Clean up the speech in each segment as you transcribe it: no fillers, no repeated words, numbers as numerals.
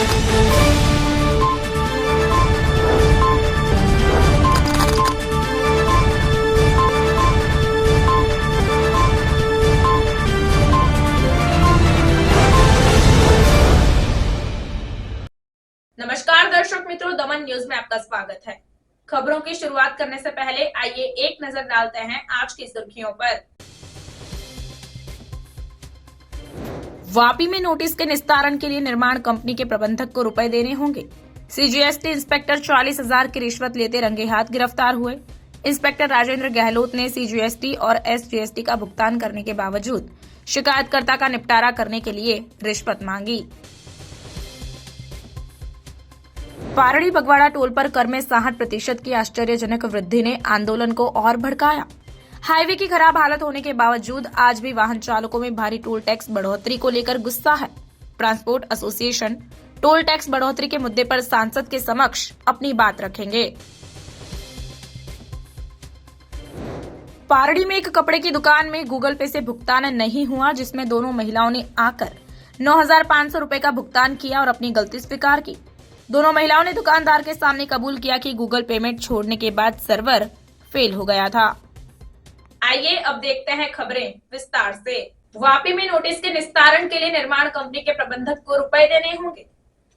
नमस्कार दर्शक मित्रों, दमन न्यूज में आपका स्वागत है। खबरों की शुरुआत करने से पहले आइए एक नजर डालते हैं आज की सुर्खियों पर। वापी में नोटिस के निस्तारण के लिए निर्माण कंपनी के प्रबंधक को रुपए देने होंगे। सीजीएसटी इंस्पेक्टर 40,000 की रिश्वत लेते रंगे हाथ गिरफ्तार हुए। इंस्पेक्टर राजेंद्र गहलोत ने सीजीएसटी और एसजीएसटी का भुगतान करने के बावजूद शिकायतकर्ता का निपटारा करने के लिए रिश्वत मांगी। पारड़ी बगवाड़ा टोल पर कर में 60% की आश्चर्यजनक वृद्धि ने आंदोलन को और भड़काया। हाईवे की खराब हालत होने के बावजूद आज भी वाहन चालकों में भारी टोल टैक्स बढ़ोतरी को लेकर गुस्सा है। ट्रांसपोर्ट एसोसिएशन टोल टैक्स बढ़ोतरी के मुद्दे पर सांसद के समक्ष अपनी बात रखेंगे। पारड़ी में एक कपड़े की दुकान में गूगल पे से भुगतान नहीं हुआ, जिसमें दोनों महिलाओं ने आकर 9,500 रुपए का भुगतान किया और अपनी गलती स्वीकार की। दोनों महिलाओं ने दुकानदार के सामने कबूल किया कि गूगल पेमेंट छोड़ने के बाद सर्वर फेल हो गया था। आइए अब देखते हैं खबरें विस्तार से। वापी में नोटिस के निस्तारण के लिए निर्माण कंपनी के प्रबंधक को रुपए देने होंगे।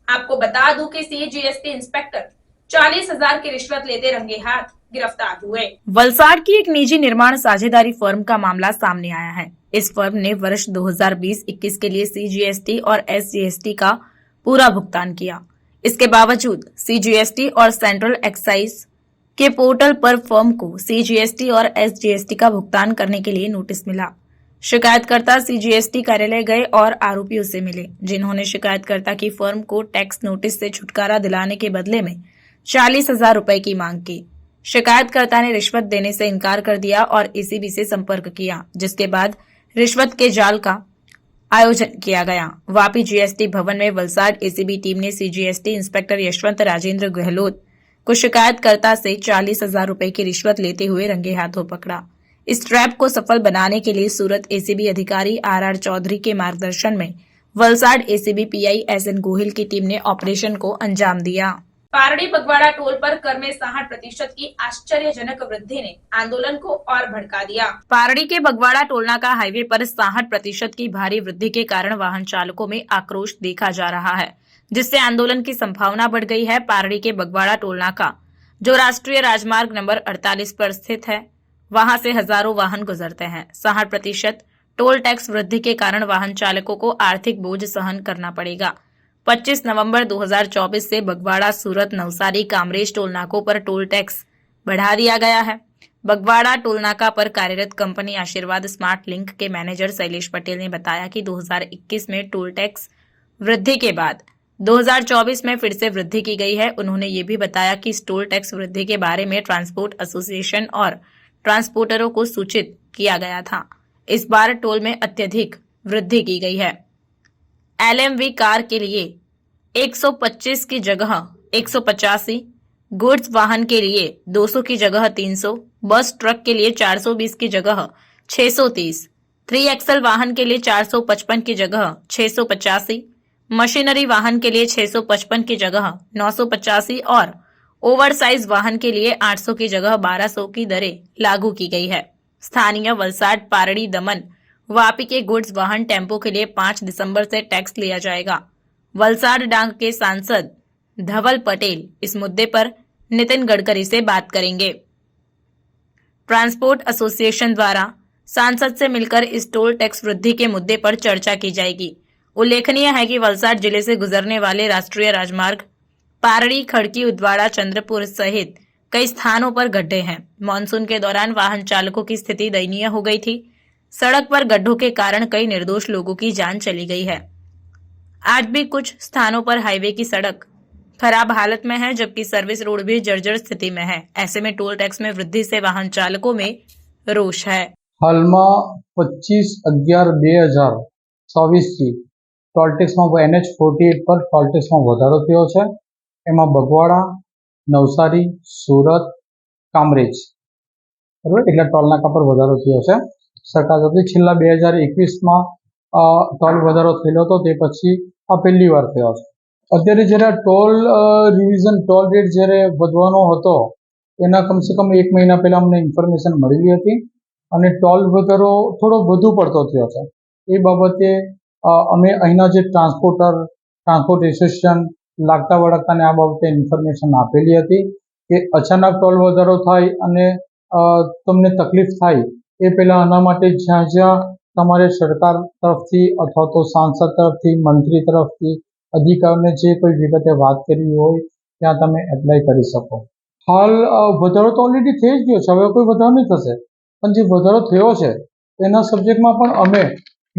आपको बता दूं कि सीजीएसटी इंस्पेक्टर 40,000 की रिश्वत लेते रंगे हाथ गिरफ्तार हुए। वलसाड़ की एक निजी निर्माण साझेदारी फर्म का मामला सामने आया है। इस फर्म ने वर्ष 2020-21 के लिए सीजीएसटी और एसजीएसटी का पूरा भुगतान किया। इसके बावजूद सीजीएसटी और सेंट्रल एक्साइज के पोर्टल पर फर्म को सीजीएसटी और एसजीएसटी का भुगतान करने के लिए नोटिस मिला। शिकायतकर्ता सीजीएसटी कार्यालय गए और आरोपियों से मिले, जिन्होंने शिकायतकर्ता की फर्म को टैक्स नोटिस से छुटकारा दिलाने के बदले में 40,000 रुपए की मांग की। शिकायतकर्ता ने रिश्वत देने से इनकार कर दिया और एसीबी से संपर्क किया, जिसके बाद रिश्वत के जाल का आयोजन किया गया। वापी जीएसटी भवन में वलसाड एसीबी टीम ने सीजीएसटी इंस्पेक्टर यशवंत राजेंद्र गहलोत को शिकायतकर्ता से 40,000 रुपए की रिश्वत लेते हुए रंगे हाथों पकड़ा। इस ट्रैप को सफल बनाने के लिए सूरत एसीबी अधिकारी आर चौधरी के मार्गदर्शन में Valsad ACB PI SN Gohil की टीम ने ऑपरेशन को अंजाम दिया। पारड़ी बगवाड़ा टोल पर कर में 60% की आश्चर्यजनक वृद्धि ने आंदोलन को और भड़का दिया। पारड़ी के बगवाड़ा टोलनाका हाईवे पर 60% की भारी वृद्धि के कारण वाहन चालकों में आक्रोश देखा जा रहा है, जिससे आंदोलन की संभावना बढ़ गई है। पारड़ी के बगवाड़ा टोलनाका, जो राष्ट्रीय राजमार्ग नंबर 48 पर स्थित है, वहां से हजारों वाहन गुजरते हैं। 60% टोल टैक्स वृद्धि के कारण वाहन चालकों को आर्थिक बोझ सहन करना पड़ेगा। 25 नवंबर 2024 से बगवाड़ा, सूरत, नवसारी, कामरेज टोल नाकों पर टोल टैक्स बढ़ा दिया गया है। बगवाड़ा टोल नाका पर कार्यरत कंपनी आशीर्वाद स्मार्ट लिंक के मैनेजर शैलेश पटेल ने बताया कि 2021 में टोल टैक्स वृद्धि के बाद 2024 में फिर से वृद्धि की गई है। उन्होंने ये भी बताया कि इस टोल टैक्स वृद्धि के बारे में ट्रांसपोर्ट एसोसिएशन और ट्रांसपोर्टरों को सूचित किया गया था। इस बार टोल में अत्यधिक वृद्धि की गई है। एलएमवी कार के लिए 125 की जगह 185, गुड्स वाहन के लिए 200 की जगह 300, बस ट्रक के लिए 420 की जगह 630, 3 एक्सल वाहन के लिए 455 की जगह 685, मशीनरी वाहन के लिए 655 की जगह 985 और ओवरसाइज वाहन के लिए 800 की जगह 1200 की दरें लागू की गई है। स्थानीय वलसाड, पारड़ी, दमन, वापी के गुड्स वाहन टेम्पो के लिए 5 दिसंबर से टैक्स लिया जाएगा। वलसाड डांग के सांसद धवल पटेल इस मुद्दे पर नितिन गडकरी से बात करेंगे। ट्रांसपोर्ट एसोसिएशन द्वारा सांसद से मिलकर इस टोल टैक्स वृद्धि के मुद्दे पर चर्चा की जाएगी। उल्लेखनीय है कि वलसाड जिले से गुजरने वाले राष्ट्रीय राजमार्ग पारड़ी, खड़की, उदवाड़ा, चंद्रपुर सहित कई स्थानों पर गड्ढे हैं। मानसून के दौरान वाहन चालकों की स्थिति दयनीय हो गई थी। सड़क पर गड्ढों के कारण कई निर्दोष लोगों की जान चली गई है। आज भी कुछ स्थानों पर हाईवे की सड़क खराब हालत में है, जबकि सर्विस रोड भी जर्जर स्थिति में है। ऐसे में टोल टैक्स में वृद्धि से वाहन चालकों में रोष है। हाल में 25/11/2024 થી ટોલ ટેક્સમાં NH48 પર ટોલ ટેક્સમાં વધારો થયો છે। એમાં બગવાડા, નવસારી, સુરત, કામરેજ બરાબર એટલા ટોલ નાકા પર વધારો થયો છે। સરકાર તરફથી છેલ્લા 2021 માં ટોલ વધારો થયેલો હતો, તે પછી આ પહેલી વાર થયો છે। અત્યારે જ્યારે ટોલ રિવિઝન ટોલ રેટ જ્યારે વધવાનો હતો એના કમસે કમ 1 મહિના પહેલાં અમને ઇન્ફોર્મેશન મળેલી હતી અને ટોલ વધારો થોડો વધુ પડતો થયો છે. એ બાબતે અમે અહીંના જે ટ્રાન્સપોર્ટ એસોસિએશન લાગતા વળગતાને આ બાબતે ઇન્ફોર્મેશન આપેલી હતી કે અચાનક ટોલ વધારો થાય અને તમને તકલીફ થાય એ પહેલાં આના માટે જ્યાં જ્યાં તમારે સરકાર તરફથી અથવા તો સાંસદ તરફથી મંત્રી તરફથી અધિકારીને જે કોઈ વિગતે વાત કરવી હોય ત્યાં તમે એપ્લાય કરી શકો. હાલ વધારો તો ઓલરેડી થઈ જ ગયો છે, હવે કોઈ વધારો નહીં થશે, પણ જે વધારો થયો છે એના સબ્જેક્ટમાં પણ અમે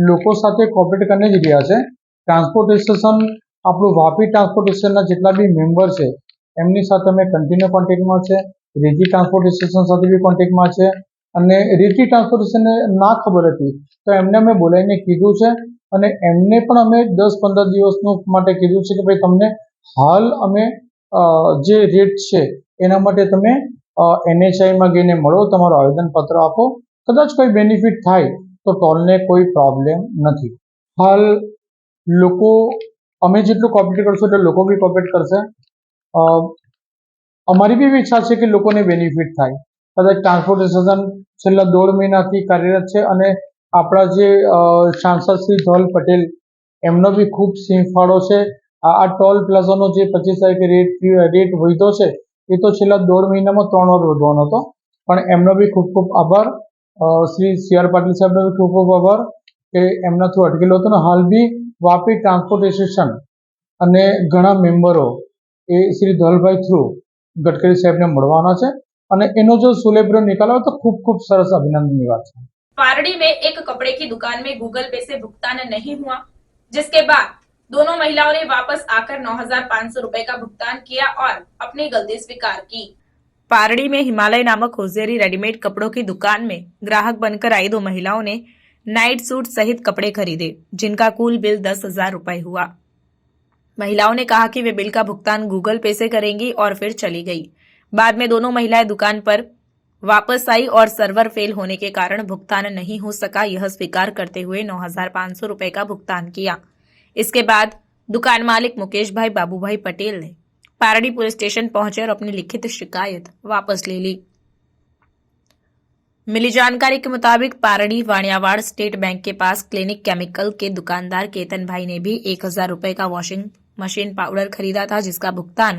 લોકો સાથે કોઓપરેટ કરીને જ રહ્યા છે. ટ્રાન્સપોર્ટ એસોસિએશન આપણું વાપી ટ્રાન્સપોર્ટ એસોસિએશનના જેટલા બી મેમ્બર છે એમની સાથે અમે કન્ટિન્યુ કોન્ટેક્ટમાં છે. રેતી ટ્રાન્સપોર્ટ એસોસિએશન સાથે બી કોન્ટેક્ટમાં છે અને રેતી ટ્રાન્સપોર્ટ એસોસિએશનને ના ખબર હતી તો એમને અમે બોલાવીને કીધું છે અને એમને પણ અમે 10-15 દિવસનું માટે કીધું છે કે ભાઈ તમને હાલ અમે જે રેટ છે એના માટે તમે NHIમાં ગઈને મળો, તમારું આવેદનપત્ર આપો, કદાચ કોઈ બેનિફિટ થાય તો ટોલને કોઈ પ્રોબ્લેમ નથી. હાલ લોકો અમે જેટલું કોઓપરેટ કરશું એટલે લોકો બી કોઓપરેટ કરશે. અમારી બી ઈચ્છા છે કે લોકોને બેનિફિટ થાય. કદાચ ટ્રાન્સપોર્ટ એસોસિએશન છેલ્લા 1.5 મહિનાથી કાર્યરત છે અને આપણા જે સાંસદ શ્રી ધવલ પટેલ એમનો બી ખૂબ સિંહ ફાળો છે. આ ટોલ પ્લાઝાનો જે 25 તારીખે રેટ વધ્યો છે એ તો છેલ્લા 1.5 મહિનામાં 3 વાર વધવાનો હતો, પણ એમનો બી ખૂબ ખૂબ આભાર. શ્રી CR પાટીલ સાહેબનો બી ખૂબ ખૂબ આભાર કે એમના થ્રુ અટકેલો હતો ને હાલ બી વાપી ટ્રાન્સપોર્ટ એસોસિએશન અને ઘણા મેમ્બરો એ શ્રી ધવલભાઈ થ્રુ ગડકરી સાહેબને મળવાના છે અને એનો જો સુલેબ્ર નિકાલ આવે તો ખૂબ ખૂબ સરસ અભિનંદનની વાત છે. पारडी में एक कपड़े की दुकान में गूगल पे से भुगतान नहीं हुआ, जिसके बाद दोनों महिलाओं ने वापस आकर 9,500 रुपए का भुगतान किया और अपनी गलती स्वीकार की. पारडी में हिमालय नामक होजियरी रेडीमेड कपड़ों की दुकान में ग्राहक बनकर आई दो महिलाओं ने नाइट सूट सहित कपड़े खरीदे, जिनका कुल बिल 10,000 रुपए हुआ. महिलाओं ने कहा कि वे बिल का भुगतान गूगल पे से करेंगी और फिर चली गई. बाद में दोनों महिलाएं दुकान पर वापस आई और सर्वर फेल होने के कारण भुगतान नहीं हो सका, यह स्वीकार करते हुए 9,500 रुपए का भुगतान किया. इसके बाद दुकान मालिक मुकेश भाई बाबूभाई पटेल ने पारडी पुलिस स्टेशन पहुंचे और अपनी लिखित शिकायत वापस ले ली. मिली जानकारी के मुताबिक पारडी वाणियावाड़ स्टेट बैंक के पास क्लिनिक केमिकल के दुकानदार केतन भाई ने भी 1,000 रुपए का वॉशिंग मशीन पाउडर खरीदा था, जिसका भुगतान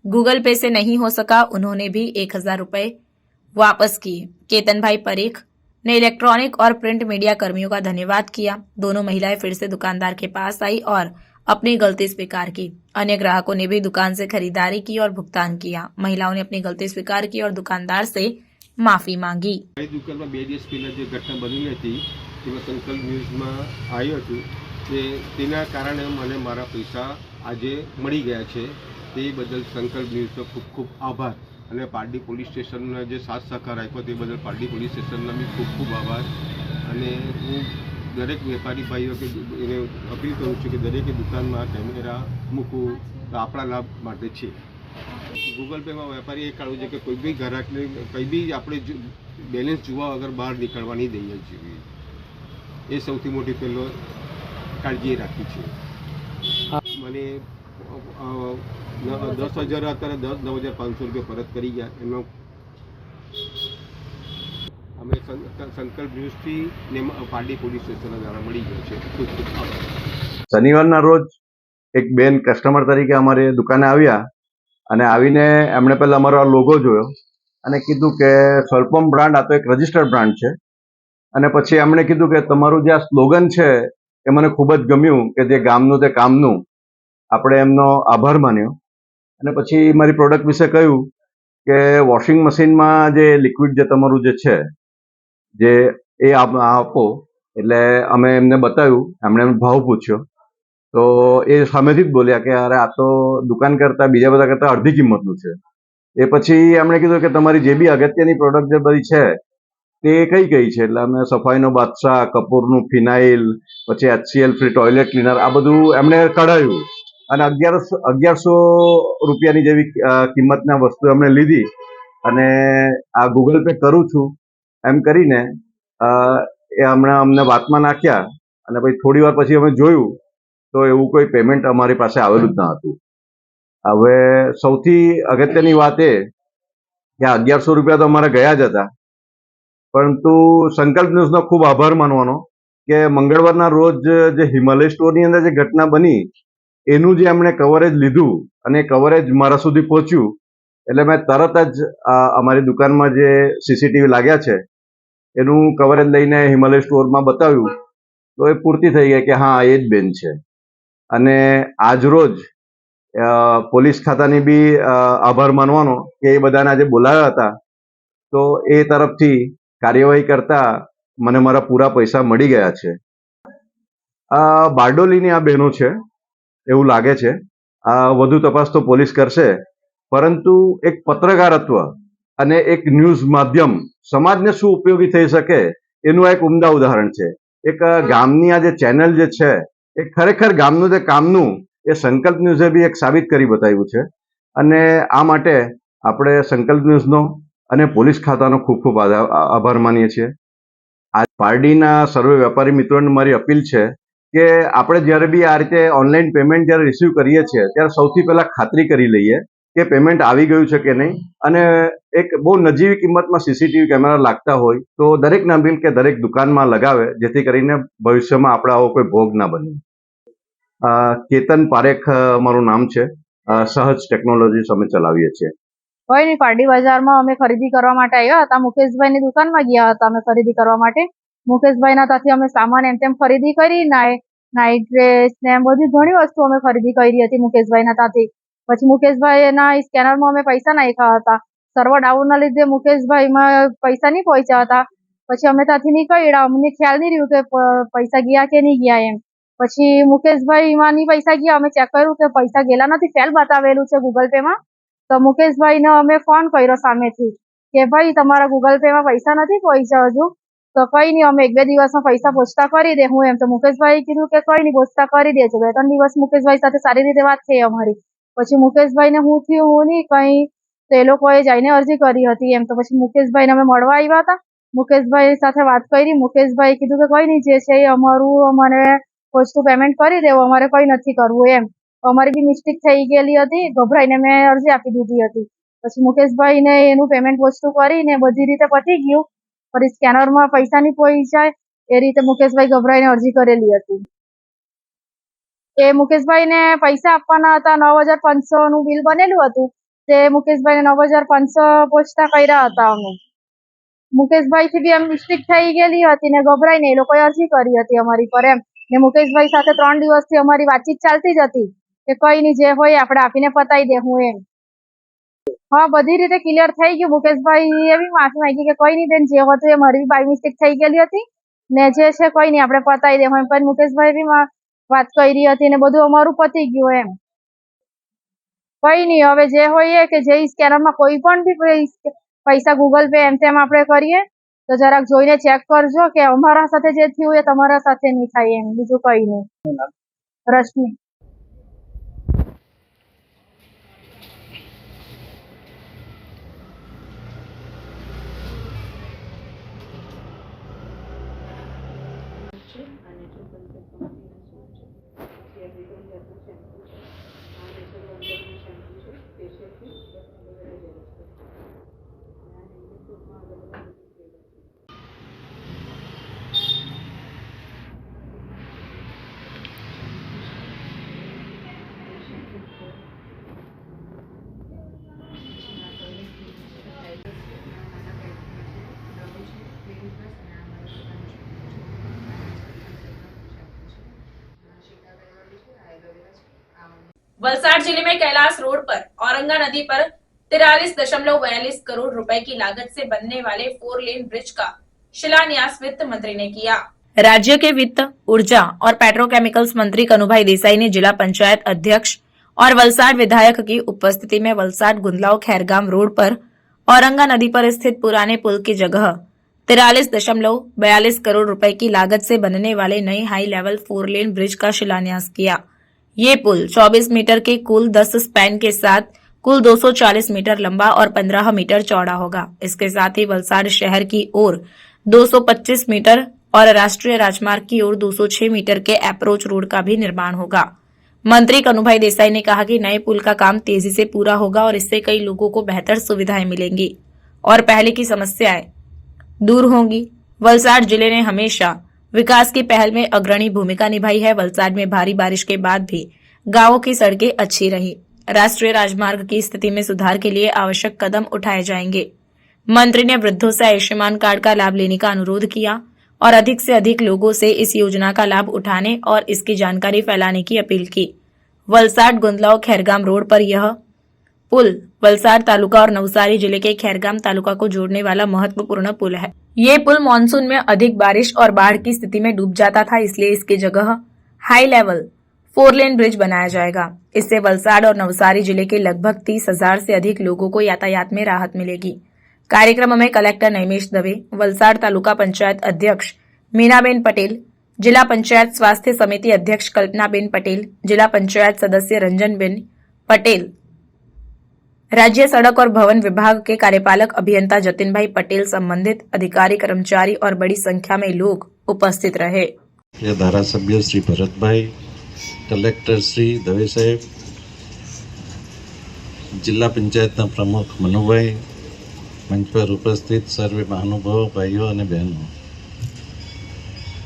गूगल पे से नहीं हो सका. उन्होंने भी 1,000 रुपए वापस किए. केतन भाई परेख ने इलेक्ट्रॉनिक और प्रिंट मीडिया कर्मियों का धन्यवाद किया. दोनों महिलाएं फिर से दुकानदार के पास आई और अपनी गलती स्वीकार की. अन्य ग्राहकों ने भी दुकान से खरीदारी की और भुगतान किया. महिलाओं ने अपनी गलती स्वीकार की और दुकानदार से माफी मांगी. દુકાનમાં 2 દિવસ પહેલાં જે ઘટના બની હતી તેમાં સંકલ્પ ન્યૂઝમાં આવ્યું હતું કે તેના કારણે મને મારા પૈસા આજે મળી ગયા છે. તે બદલ સંકલ્પ ન્યૂઝનો ખૂબ ખૂબ આભાર અને પારડી પોલીસ સ્ટેશનનો જે સાથ સહકાર આપ્યો તે બદલ પારડી પોલીસ સ્ટેશનનો બી ખૂબ ખૂબ આભાર. અને હું દરેક વેપારી ભાઈઓ કે એને અપીલ કરું છું કે દરેકે દુકાનમાં કેમેરા મૂકવું તો આપણા લાભ માટે છે. ગૂગલ પેમાં વેપારી એ કાઢવું છે કે કોઈ બી ગ્રાહકને કંઈ બી આપણે બેલેન્સ જોવા વગર બહાર નીકળવા નહીં દઈએ છીએ. એ સૌથી મોટી પહેલો કાળજી રાખી છે. મને 10,000 અત્યારે 9,500 રૂપિયા પરત કરી ગયા. એમાં અમે સંકલ્પ ન્યૂઝથી ને પારડી પોલીસ સ્ટેશન દ્વારા મળી ગયો છે. ખૂબ ખૂબ આભાર. શનિવારના રોજ એક બેન કસ્ટમર તરીકે અમારી દુકાને આવ્યા અને આવીને એમણે પહેલાં અમારો આ લોગો જોયો અને કીધું કે સ્વલ્પમ બ્રાન્ડ આ તો એક રજિસ્ટર્ડ બ્રાન્ડ છે. અને પછી એમણે કીધું કે તમારું જે આ સ્લોગન છે એ મને ખૂબ જ ગમ્યું કે જે ગામનું તે કામનું. આપણે એમનો આભાર માન્યો અને પછી મારી પ્રોડક્ટ વિશે કહ્યું કે વોશિંગ મશીનમાં જે લિક્વિડ જે તમારું જે છે જે એ આપો. એટલે અમે એમને બતાવ્યું, એમણે ભાવ પૂછ્યો તો એ સામેથી જ બોલ્યા કે અરે આ તો દુકાન કરતાં બીજા બધા કરતાં અડધી કિંમતનું છે. એ પછી એમણે કીધું કે તમારી જે બી અગત્યની પ્રોડક્ટ જે બધી છે તે કઈ કઈ છે. એટલે અમે સફાઈનો બાદશાહ, કપૂરનું ફિનાઇલ, પછી HCL ફ્રી ટોયલેટ ક્લીનર આ બધું એમણે કઢાવ્યું અને 1,100 રૂપિયાની જેવી કિંમતના વસ્તુ એમણે લીધી અને આ ગૂગલ પે કરું છું એમ કરીને એ હમણાં અમને વાતમાં નાખ્યા. અને પછી થોડી વાર પછી અમે જોયું તો એવું કોઈ પેમેન્ટ અમારી પાસે આવેલું જ ન હતું. હવે સૌથી અગત્યની વાત એ કે 1100 રૂપિયા તો અમારે ગયા જ હતા, પરંતુ સંકલ્પ ન્યૂઝનો ખૂબ આભાર માનવાનો કે મંગળવારના રોજ જે હિમાલય સ્ટોરની અંદર જે ઘટના બની એનું જે એમણે કવરેજ લીધું અને કવરેજ મારા સુધી પહોંચ્યું, એટલે મેં તરત જ અમારી દુકાનમાં જે સીસીટીવી લાગ્યા છે એનું કવરેજ લઈને હિમાલય સ્ટોરમાં બતાવ્યું, તો એ પૂર્તિ થઈ ગઈ કે હા એ જ બેન છે. અને આજ રોજ પોલીસ ખાતાની બી આભાર માનવાનો કે એ બધાને આજે બોલાવ્યા હતા, તો એ તરફથી કાર્યવાહી કરતા મને મારા પૂરા પૈસા મળી ગયા છે. બારડોલીની આ બહેનો છે એવું લાગે છે. વધુ તપાસ તો પોલીસ કરશે, પરંતુ એક પત્રકારત્વ અને એક ન્યૂઝ માધ્યમ સમાજને શું ઉપયોગી થઈ શકે એનું એક ઉમદા ઉદાહરણ છે. એક ગામની આ જે ચેનલ જે છે એ ખરેખર ગામનું જે કામનું એ સંકલ્પ ન્યૂઝે બી એક સાબિત કરી બતાવ્યું છે. અને આ માટે આપણે સંકલ્પ ન્યૂઝનો અને પોલીસ ખાતાનો ખૂબ ખૂબ આભાર માનીએ છીએ. આ પારડીના સર્વે વેપારી મિત્રોને મારી અપીલ છે કે આપણે જ્યારે બી આ રીતે ઓનલાઈન પેમેન્ટ જ્યારે રિસીવ કરીએ છીએ ત્યારે સૌથી પહેલાં ખાતરી કરી લઈએ કે પેમેન્ટ આવી ગયું છે કે નહીં. અને એક બહુ નજીવી કિંમતમાં સીસીટીવી કેમેરા લાગતા હોય તો દરેકને અપીલ કે દરેક દુકાનમાં લગાવે, જેથી કરીને ભવિષ્યમાં આપણે આવો કોઈ ભોગ ના બને. કેતન પારેખ મારું નામ છે. સહજ ટેકનોલોજીસ અમે ચલાવીએ છીએ. કોઈ નહીં, પારડી બજારમાં અમે ખરીદી કરવા માટે આવ્યા હતા. મુકેશભાઈની દુકાનમાં ગયા હતા અમે ખરીદી કરવા માટે. મુકેશભાઈના ત્યાંથી અમે સામાન એમ તેમ ખરીદી કરી, નાઇટ ડ્રેસ ને એમ બધી ઘણી વસ્તુ અમે ખરીદી કરી હતી મુકેશભાઈના ત્યાંથી. પછી મુકેશભાઈના સ્કેનરમાં અમે પૈસા નાખ્યા હતા. સર્વર ડાઉનના લીધે મુકેશભાઈમાં પૈસા નહીં પહોંચ્યા હતા. પછી અમે ત્યાંથી નીકળ્યા, અમને ખ્યાલ નહીં રહ્યું કે પૈસા ગયા કે નહીં ગયા એમ. પછી મુકેશભાઈમાં ની પૈસા ગયા, અમે ચેક કર્યું કે પૈસા ગયેલા નથી, ફેલ બતાવેલું છે ગૂગલ પેમાં. તો મુકેશભાઈને અમે ફોન કર્યો સામેથી કે ભાઈ તમારા ગૂગલ પેમાં પૈસા નથી પહોંચ્યા હજુ, તો કઈ નહીં અમે 1-2 દિવસમાં પૈસા પહોંચતા કરી દે હું એમ. તો મુકેશભાઈ કીધું કે કઈ નહીં, પહોંચતા કરી દેજો. 2-3 દિવસ મુકેશભાઈ સાથે સારી રીતે વાત થઈ અમારી. પછી મુકેશભાઈને હું થયું હું નહીં કઈ, તો એ લોકોએ જઈને અરજી કરી હતી એમ. તો પછી મુકેશભાઈને અમે મળવા આવ્યા હતા, મુકેશભાઈ સાથે વાત કરી. મુકેશભાઈ કીધું કે કઈ નહીં, જે છે એ અમારું મને વસ્તુ પેમેન્ટ કરી દેવો, અમારે કઈ નથી કરવું એમ. અમારી બી મિસ્ટેક થઈ ગયેલી હતી, ગભરાઈને મેં અરજી આપી દીધી હતી. પછી મુકેશભાઈને એનું પેમેન્ટ વસ્તુ કરીને બધી રીતે પતી ગયું. ફરી સ્કેનરમાં પૈસા નહીં પહોંચાય એ રીતે મુકેશભાઈ ગભરાઈને અરજી કરેલી હતી. એ મુકેશભાઈને પૈસા આપવાના હતા. 9,500 નું બિલ બનેલું હતું, તે મુકેશભાઈને 9,500 પહોંચતા કર્યા હતા અમે. મુકેશભાઈથી બી એમ મિસ્ટેક થઈ ગયેલી હતી ને ગભરાઈને એ લોકોએ અરજી કરી હતી અમારી પર એમ. ને મુકેશભાઈ સાથે 3 દિવસથી અમારી વાતચીત ચાલતી જ હતી કે કઈ નહીં, જે હોય આપણે આપીને પતાવી દેવું એમ. હા, બધી રીતે ક્લિયર થઈ ગયું. મુકેશભાઈ એવી માફી માંગી કે કઈ નહીં બેન, જે હતું એ મારી બાય મિસ્ટેક થઈ ગયેલી હતી ને જે છે કઈ નહીં આપણે પતાવી દેવું એમ. પણ મુકેશભાઈ બી વાત કરી હતી ને બધું અમારું પતી ગયું એમ. કઈ નહીં, હવે જે હોય એ કે જે સ્કેનરમાં કોઈ પણ બી પૈસા ગૂગલ પે એમ તેમ આપણે કરીએ તો જરાક જોઈને ચેક કરજો કે અમારા સાથે જે થયું એ તમારા સાથે નહીં થાય એમ. બીજું કઈ નહીં. રશ્મિ. वलसाड जिले में कैलाश रोड पर औरंगा नदी पर 43.42 करोड़ रुपए की लागत से बनने वाले 4 लेन ब्रिज का शिलान्यास वित्त मंत्री ने किया। राज्य के वित्त, ऊर्जा और पेट्रोकेमिकल्स मंत्री कनुभाई देसाई ने जिला पंचायत अध्यक्ष और वलसाड विधायक की उपस्थिति में वलसाड गुंदलाव खैरगाम रोड पर औरंगा नदी पर स्थित पुराने पुल की जगह 43.42 करोड़ रुपए की लागत से बनने वाले नए हाई लेवल 4 लेन ब्रिज का शिलान्यास किया। ये पुल 24 मीटर के कुल 10 स्पैन के साथ कुल 240 मीटर लंबा और 15 मीटर चौड़ा होगा। इसके साथ ही वलसाड शहर की ओर 225 मीटर और राष्ट्रीय राजमार्ग की ओर 206 मीटर के अप्रोच रोड का भी निर्माण होगा। मंत्री कनुभाई देसाई ने कहा कि नए पुल का काम तेजी से पूरा होगा और इससे कई लोगों को बेहतर सुविधाएं मिलेंगी और पहले की समस्याएं दूर होंगी। वलसाड जिले ने हमेशा विकास की पहल में अग्रणी भूमिका निभाई है। वलसाड में भारी बारिश के बाद भी गांवों की सड़कें अच्छी रही। राष्ट्रीय राजमार्ग की स्थिति में सुधार के लिए आवश्यक कदम उठाए जाएंगे। मंत्री ने वृद्धों से आयुष्मान कार्ड का लाभ लेने का अनुरोध किया और अधिक से अधिक लोगों से इस योजना का लाभ उठाने और इसकी जानकारी फैलाने की अपील की। वलसाड गुंदलाव खैरगाम रोड पर यह पुल वलसाड तालुका और नवसारी जिले के खैरगाम तालुका को जोड़ने वाला महत्वपूर्ण पुल है। ये पुल मानसून में अधिक बारिश और बाढ़ की स्थिति में डूब जाता था, इसलिए इसकी जगह हाई लेवल 4 लेन ब्रिज बनाया जाएगा। इससे वलसाड और नवसारी जिले के लगभग 30,000 से अधिक लोगों को यातायात में राहत मिलेगी। कार्यक्रम में कलेक्टर नैमेश दवे, वलसाड तालुका पंचायत अध्यक्ष मीनाबेन पटेल, जिला पंचायत स्वास्थ्य समिति अध्यक्ष कल्पनाबेन पटेल, जिला पंचायत सदस्य रंजनबेन पटेल, राज्य सड़क और भवन विभाग के कार्यपालक अभियंता जतिन भाई पटेल, संबंधित अधिकारी, कर्मचारी और बड़ी संख्या में लोग उपस्थित रहे। धारासभ्य श्री भरतभाई, कलेक्टर श्री दवे साहेब, जिला पंचायत प्रमुख मनुभाई, मंच पर उपस्थित सर्वे महानुभाव भाईओ और बहनों,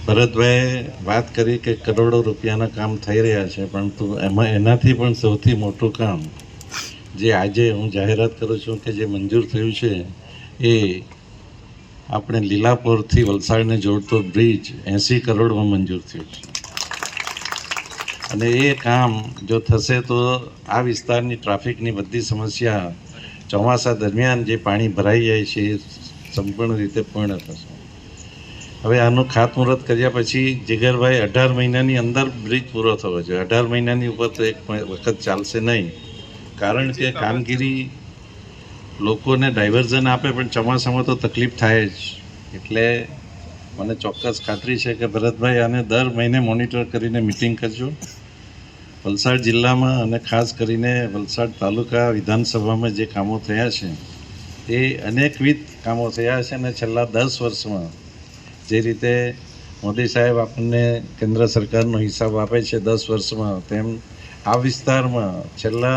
भरतभाई बात करी कि करोड़ों रूपियाना काम थई रह्या छे, परंतु एनाथी पण सौथी मोटुं काम जे आजे हूँ जाहेरात करूँ छूँ कि जे मंजूर थयुं छे ए आपणे लीलापुरथी वलसाडने जोड़तो ब्रिज 80 करोड़मां मंजूर थयुं छे अने ए काम जो थशे तो आ विस्तारनी ट्राफिकनी बधी समस्या ચોમાસા દરમિયાન જે પાણી ભરાઈ જાય છે એ સંપૂર્ણ રીતે પૂર્ણ થશે। હવે આનું ખાતમુહૂર્ત કર્યા પછી જીગરભાઈ 18 મહિનાની અંદર બ્રિજ પૂરો થવો જોઈએ। 18 મહિનાની ઉપર તો એક વખત ચાલશે નહીં, કારણ કે કામગીરી લોકોને ડાયવર્ઝન આપે પણ ચોમાસામાં તો તકલીફ થાય જ। એટલે મને ચોક્કસ ખાતરી છે કે ભરતભાઈ આને દર મહિને મોનિટર કરીને મિટિંગ કરજો। વલસાડ જિલ્લામાં અને ખાસ કરીને વલસાડ તાલુકા વિધાનસભામાં જે કામો થયા છે એ અનેકવિધ કામો થયા છે અને છેલ્લા 10 વર્ષમાં જે રીતે મોદી સાહેબ આપણને કેન્દ્ર સરકારનો હિસાબ આપે છે 10 વર્ષમાં, તેમ આ વિસ્તારમાં છેલ્લા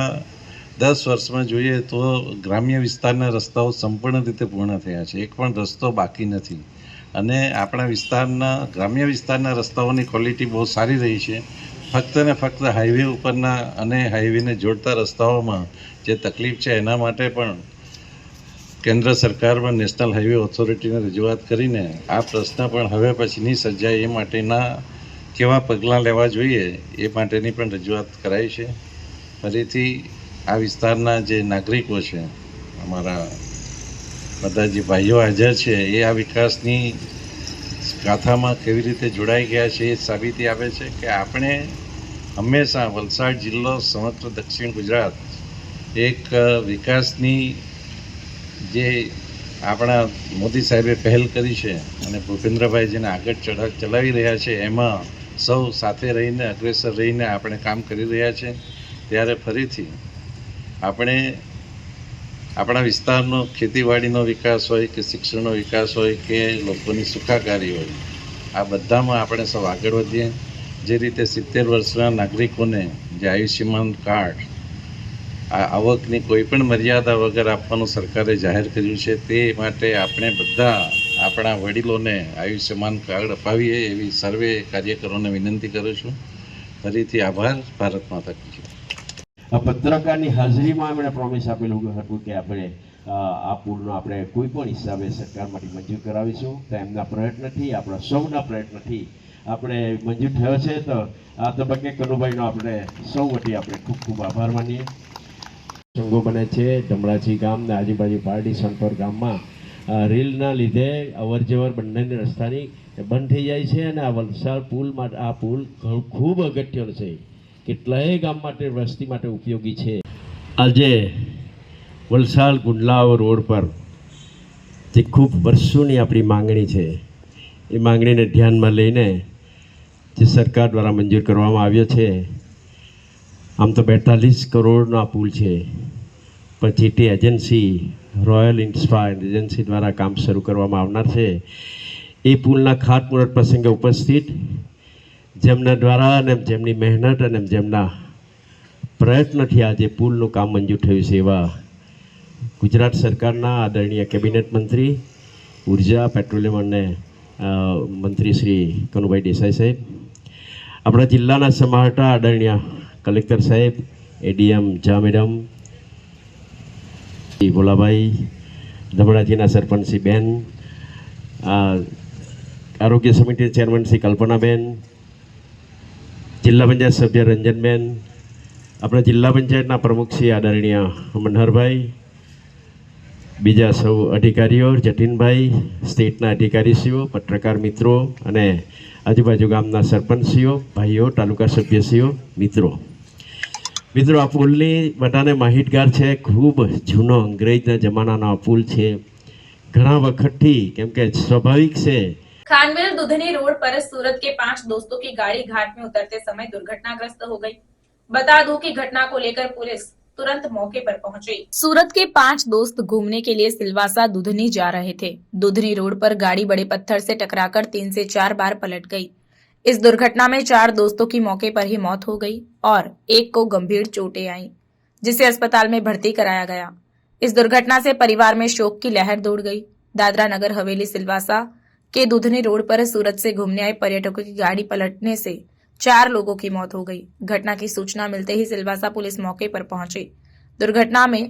10 વર્ષમાં જોઈએ તો ગ્રામ્ય વિસ્તારના રસ્તાઓ સંપૂર્ણ રીતે પૂર્ણ થયા છે। એક પણ રસ્તો બાકી નથી અને આપણા વિસ્તારના ગ્રામ્ય વિસ્તારના રસ્તાઓની ક્વોલિટી બહુ સારી રહી છે। ફક્ત ને ફક્ત હાઈવે ઉપરના અને હાઈવેને જોડતા રસ્તાઓમાં જે તકલીફ છે એના માટે પણ કેન્દ્ર સરકારમાં નેશનલ હાઈવે ઓથોરિટીને રજૂઆત કરીને આ પ્રશ્ન પણ હવે પછી નહીં સર્જાય એ માટેના કેવા પગલાં લેવા જોઈએ એ માટેની પણ રજૂઆત કરાઈ છે। ફરીથી આ વિસ્તારના જે નાગરિકો છે, અમારા બધા જે ભાઈઓ હાજર છે એ આ વિકાસની ગાથામાં કેવી રીતે જોડાઈ ગયા છે એ સાબિતી આપે છે કે આપણે હંમેશા વલસાડ જિલ્લો સમગ્ર દક્ષિણ ગુજરાત એક વિકાસની જે આપણા મોદી સાહેબે પહેલ કરી છે અને ભૂપેન્દ્રભાઈ જેને આગળ ચલાવી રહ્યા છે એમાં સૌ સાથે રહીને અગ્રેસર રહીને આપણે કામ કરી રહ્યા છે। ત્યારે ફરીથી આપણે આપણા વિસ્તારનો ખેતીવાડીનો વિકાસ હોય કે શિક્ષણનો વિકાસ હોય કે લોકોની સુખાકારી હોય, આ બધામાં આપણે સૌ આગળ વધીએ। જે રીતે 70 વર્ષના નાગરિકોને જે આયુષ્યમાન કાર્ડ આ આવકની કોઈ પણ મર્યાદા વગર આપવાનું સરકારે જાહેર કર્યું છે, તે માટે આપણે બધા આપણા વડીલોને આયુષ્યમાન કાર્ડ અપાવીએ એવી સર્વે કાર્યકરોને વિનંતી કરું છું। ફરીથી આભાર। ભારત માતા કી જય। પત્રકારની હાજરીમાં એમણે પ્રોમિસ આપેલું હતું કે આપણે આ પુલનો આપણે કોઈ પણ હિસાબે સરકારમાંથી મંજૂર કરાવીશું, તો એમના પ્રયત્નથી, આપણા સૌના પ્રયત્નથી આપણે મંજૂર થયો છે। તો આ તબક્કે કનુભાઈનો આપણે સૌ વતી આપણે ખૂબ ખૂબ આભાર માનીએ। સંઘો બને છે ધમડાચી ગામ ને આજુબાજુ પારડી સંપર ગામમાં રેલના લીધે અવરજવર બંનેની રસ્તાની બંધ થઈ જાય છે અને આ વલસાડ પુલ માટે આ પુલ ખૂબ અગત્યનો છે, કેટલાય ગામ માટે વસ્તી માટે ઉપયોગી છે। આજે વલસાડ ગુંડલાવ રોડ પર જે ખૂબ વર્ષોની આપણી માંગણી છે એ માંગણીને ધ્યાનમાં લઈને જે સરકાર દ્વારા મંજૂર કરવામાં આવ્યો છે, આમ તો 42 કરોડનો આ પુલ છે, પણ GT agency royal inspire agency દ્વારા કામ શરૂ કરવામાં આવનાર છે। એ પુલના ખાતમુહૂર્ત પ્રસંગે ઉપસ્થિત જેમના દ્વારા અને જેમની મહેનત અને જેમના પ્રયત્નથી આજે પુલનું કામ મંજૂર થયું છે એવા ગુજરાત સરકારના આદરણીય કેબિનેટ મંત્રી ઉર્જા પેટ્રોલિયમ અને મંત્રી શ્રી કનુભાઈ દેસાઈ સાહેબ, આપણા જિલ્લાના સમાહર્તા આદરણીય કલેક્ટર સાહેબ, એડીએમ ઝા મેડમ, ભોલાભાઈ, ધબડાજીના સરપંચ શ્રી બેન, આરોગ્ય સમિતિ ચેરમેન શ્રી કલ્પનાબેન, જિલ્લા પંચાયત સભ્ય રંજનબેન, આપણા જિલ્લા પંચાયતના પ્રમુખ શ્રી આદરણીય મનહરભાઈ, બીજા સૌ અધિકારીઓ, જતીનભાઈ, સ્ટેટના અધિકારીશ્રીઓ, પત્રકાર મિત્રો અને આજુબાજુ ગામના સરપંચશ્રીઓ, ભાઈઓ, તાલુકા સભ્યશ્રીઓ, મિત્રો, આ પુલની બધાને માહિતગાર છે. ખૂબ જૂનો અંગ્રેજના જમાનાનો આ પુલ છે. ઘણા વખતથી, કેમ કે સ્વાભાવિક છે. खानवेल दुधनी रोड पर सूरत के 5 दोस्तों की गाड़ी घाट में उतरते समय दुर्घटनाग्रस्त हो गई। बता दूं कि घटना को लेकर पुलिस तुरंत मौके पर पहुंची। सूरत के 5 दोस्त घूमने के लिए सिलवासा दुधनी जा रहे थे। दुधनी रोड पर गाड़ी बड़े पत्थर से टकराकर 3 से 4 बार पलट गई। इस दुर्घटना में 4 दोस्तों की मौके पर ही मौत हो गई और एक को गंभीर चोटें आईं, जिसे अस्पताल में भर्ती कराया गया। इस दुर्घटना से परिवार में शोक की लहर दौड़ गई। दादरा नगर हवेली सिलवासा के दुधनी रोड पर सूरत से घूमने आए पर्यटकों की गाड़ी पलटने से 4 लोगों की मौत हो गई। घटना की सूचना मिलते ही सिलवासा पुलिस मौके पर पहुंची। दुर्घटना में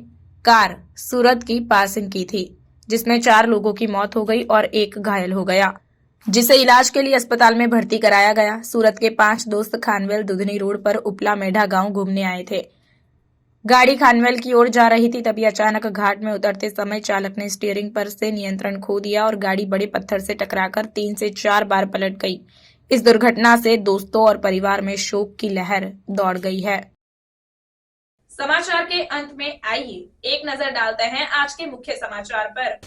कार सूरत की पासिंग की थी, जिसमें 4 लोगों की मौत हो गई और एक घायल हो गया, जिसे इलाज के लिए अस्पताल में भर्ती कराया गया। सूरत के 5 दोस्त खानवेल दुधनी रोड पर उपला मेढा गांव घूमने आए थे। गाड़ी खानवेल की ओर जा रही थी, तभी अचानक घाट में उतरते समय चालक ने स्टीयरिंग पर से नियंत्रण खो दिया और गाड़ी बड़े पत्थर से टकराकर 3 से 4 बार पलट गई। इस दुर्घटना से दोस्तों और परिवार में शोक की लहर दौड़ गई है। समाचार के अंत में आइए एक नजर डालते हैं आज के मुख्य समाचार पर।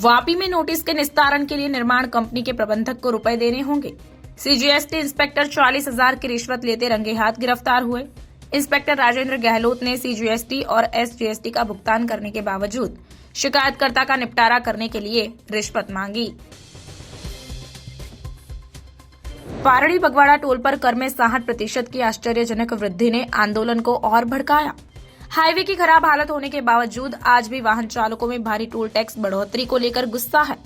वापी में नोटिस के निस्तारण के लिए निर्माण कंपनी के प्रबंधक को रुपए देने होंगे। सीजीएसटी इंस्पेक्टर 40,000 की रिश्वत लेते रंगे हाथ गिरफ्तार हुए। इंस्पेक्टर राजेंद्र गहलोत ने सीजीएसटी और एसजीएसटी का भुगतान करने के बावजूद शिकायतकर्ता का निपटारा करने के लिए रिश्वत मांगी। पारड़ी बगवाड़ा टोल पर कर में 60% की आश्चर्यजनक वृद्धि ने आंदोलन को और भड़काया। हाईवे की खराब हालत होने के बावजूद आज भी वाहन चालकों में भारी टोल टैक्स बढ़ोतरी को लेकर गुस्सा है।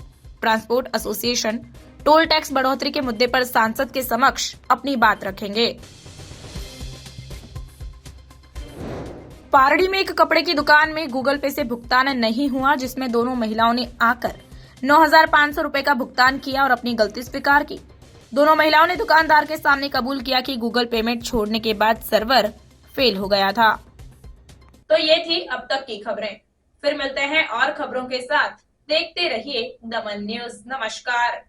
ट्रांसपोर्ट एसोसिएशन टोल टैक्स बढ़ोतरी के मुद्दे पर सांसद के समक्ष अपनी बात रखेंगे। पारड़ी में एक कपड़े की दुकान में गूगल पे से भुगतान नहीं हुआ, जिसमें दोनों महिलाओं ने आकर 9,500 रुपए का भुगतान किया और अपनी गलती स्वीकार की। दोनों महिलाओं ने दुकानदार के सामने कबूल किया कि गूगल पेमेंट छोड़ने के बाद सर्वर फेल हो गया था। तो ये थी अब तक की खबरें। फिर मिलते हैं और खबरों के साथ। देखते रहिए दमन न्यूज। नमस्कार।